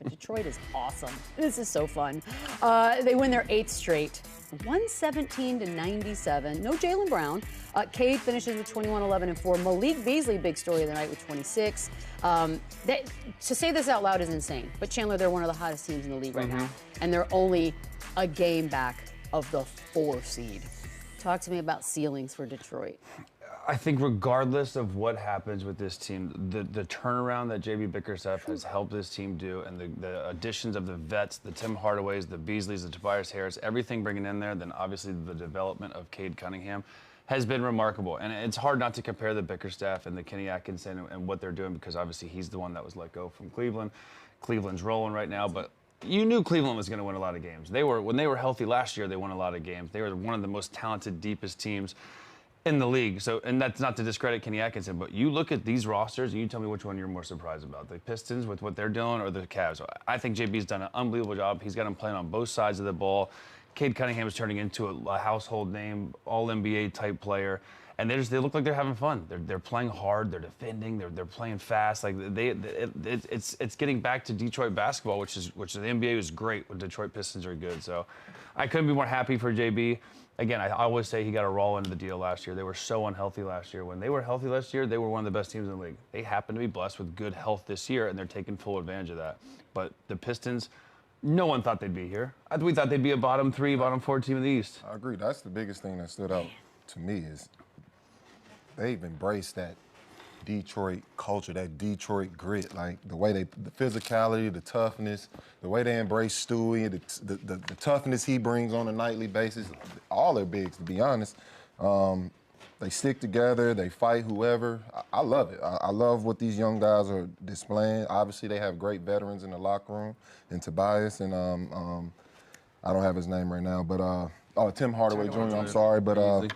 Detroit is awesome. This is so fun. They win their 8th straight, 117-97. No Jaylen Brown. Cade finishes with 21, 11, and 4. Malik Beasley, big story of the night with 26. To say this out loud is insane. But Chandler, they're one of the hottest teams in the league right now, and they're only a game back of the 4 seed. Talk to me about ceilings for Detroit. I think regardless of what happens with this team, the turnaround that J.B. Bickerstaff has helped this team do, and the additions of the vets, the Tim Hardaways, the Beasleys, the Tobias Harris, everything bringing in there, then obviously the development of Cade Cunningham has been remarkable. And it's hard not to compare the Bickerstaff and the Kenny Atkinson and what they're doing, because obviously he's the one that was let go from Cleveland. Cleveland's rolling right now, but you knew Cleveland was going to win a lot of games. When they were healthy last year, they won a lot of games. They were one of the most talented, deepest teams in the league. So, and that's not to discredit Kenny Atkinson, but you look at these rosters and you tell me which one you're more surprised about, the Pistons with what they're doing or the Cavs. I think JB's done an unbelievable job. He's got him playing on both sides of the ball. Cade Cunningham is turning into a household name, all NBA type player. And they look like they're having fun. They're playing hard. They're defending. They're playing fast. Like it's getting back to Detroit basketball, which the NBA was great when Detroit Pistons are good. So I couldn't be more happy for JB. Again, I always say he got a roll into the deal last year. They were so unhealthy last year. When they were healthy last year, they were one of the best teams in the league. They happen to be blessed with good health this year, and they're taking full advantage of that. But the Pistons, no one thought they'd be here. We thought they'd be a bottom 3, bottom 4 team in the East. I agree. That's the biggest thing that stood out to me is they've embraced that Detroit culture, that Detroit grit, like the way the physicality, the toughness, the way they embrace Stewie, the toughness he brings on a nightly basis. All their bigs, to be honest. They stick together, they fight whoever. I love it. I love what these young guys are displaying. Obviously, they have great veterans in the locker room, and Tobias, and I don't have his name right now, but Tim Hardaway Jr., I'm sorry, but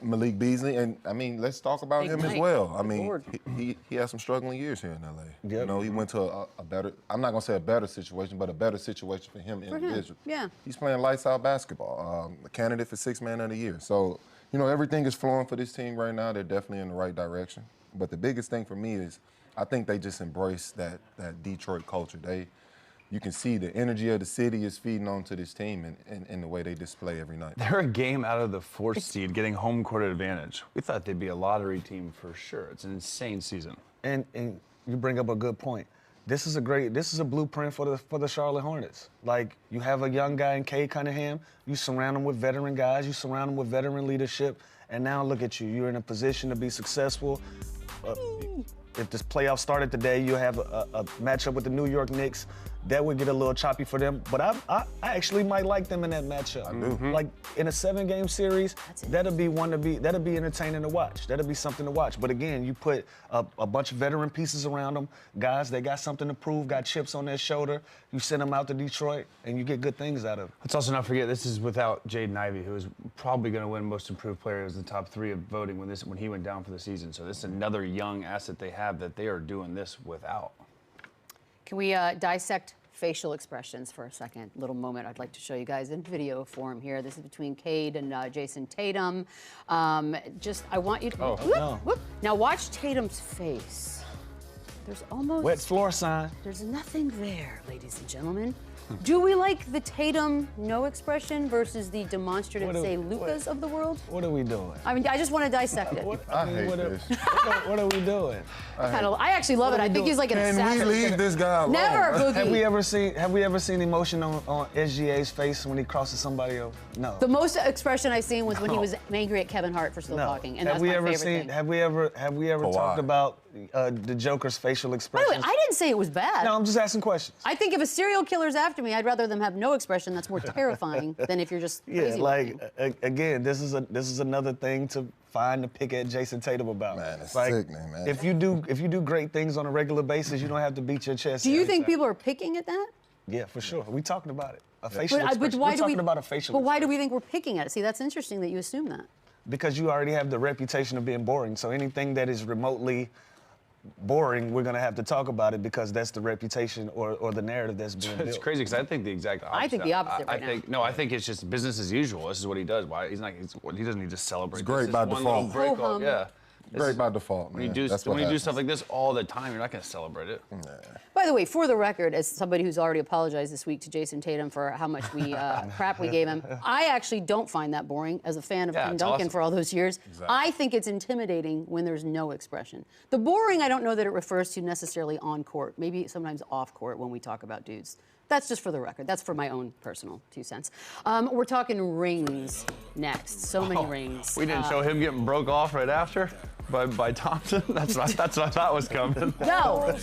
Malik Beasley, and I mean, let's talk about him as well. I mean, he had some struggling years here in LA. Yep. You know, he went to a better, I'm not gonna say a better situation, but a better situation for him individually. Yeah. He's playing lights out basketball, a candidate for 6th Man of the Year. So, you know, everything is flowing for this team right now. They're definitely in the right direction. But the biggest thing for me is I think they just embrace that Detroit culture. You can see the energy of the city is feeding onto this team and the way they display every night. They're a game out of the 4th seed, getting home court advantage. We thought they'd be a lottery team for sure. It's an insane season. And you bring up a good point. This is a blueprint for the Charlotte Hornets. Like, you have a young guy in Cade Cunningham, you surround him with veteran guys, you surround him with veteran leadership, and now look at you. You're in a position to be successful. If this playoff started today, you have a matchup with the New York Knicks. That would get a little choppy for them, but I actually might like them in that matchup. I do. Like, in a 7-game series, that'll be entertaining to watch. That'll be something to watch. But again, you put a bunch of veteran pieces around them, guys, they got something to prove, got chips on their shoulder. You send them out to Detroit, and you get good things out of it. Let's also not forget, this is without Jaden Ivey, who is probably going to win Most Improved Player as the top 3 of voting when he went down for the season. So this is another young asset they have that they are doing this without. Can we dissect facial expressions for a second? Little moment I'd like to show you guys in video form here. This is between Cade and Jayson Tatum. I want you to... Whoop. Now watch Tatum's face. There's almost... Wet floor sign. There's nothing there, ladies and gentlemen. Do we like the Tatum no expression versus the demonstrative, say, Lucas of the world? What are we doing? I mean, I just want to dissect it. I hate this. What are we doing? I actually love it. I think he's like an assassin. Can we leave this guy alone? Never, Boogie. Have we ever seen emotion on SGA's face when he crosses somebody else? No. The most expression I've seen was when he was angry at Kevin Hart for still talking, and that's my favorite thing. Have we ever talked about the Joker's facial expressions? By the way, I didn't say it was bad. No, I'm just asking questions. I think if a serial killer's after me, I'd rather them have no expression. That's more terrifying than if you're just crazy. Again, this is another thing to find to pick at Jayson Tatum about. Man, it's like, sickening, man. If you do great things on a regular basis, you don't have to beat your chest. Do you think people are picking at that? Yeah, for sure. We talking about it. A facial expression. We're talking about a facial But why do we think we're picking at it? See, that's interesting that you assume that. Because you already have the reputation of being boring. So anything that is remotely boring, we're going to have to talk about it because that's the reputation or the narrative that's being built. It's crazy because I think the exact opposite. I think the opposite I think it's just business as usual. This is what he does. Why he doesn't need to celebrate. It's great by default. Yeah. Great by default, man. When you do stuff like this all the time, you're not going to celebrate it. Nah. By the way, for the record, as somebody who's already apologized this week to Jayson Tatum for how much crap we gave him, I actually don't find that boring as a fan of Tim Duncan for all those years. Exactly. I think it's intimidating when there's no expression. The boring, I don't know that it refers to necessarily on court, maybe sometimes off court when we talk about dudes. That's just for the record. That's for my own personal 2 cents. We're talking rings next. So many rings. We didn't show him getting broke off right after by Thompson. That's what I thought was coming. No.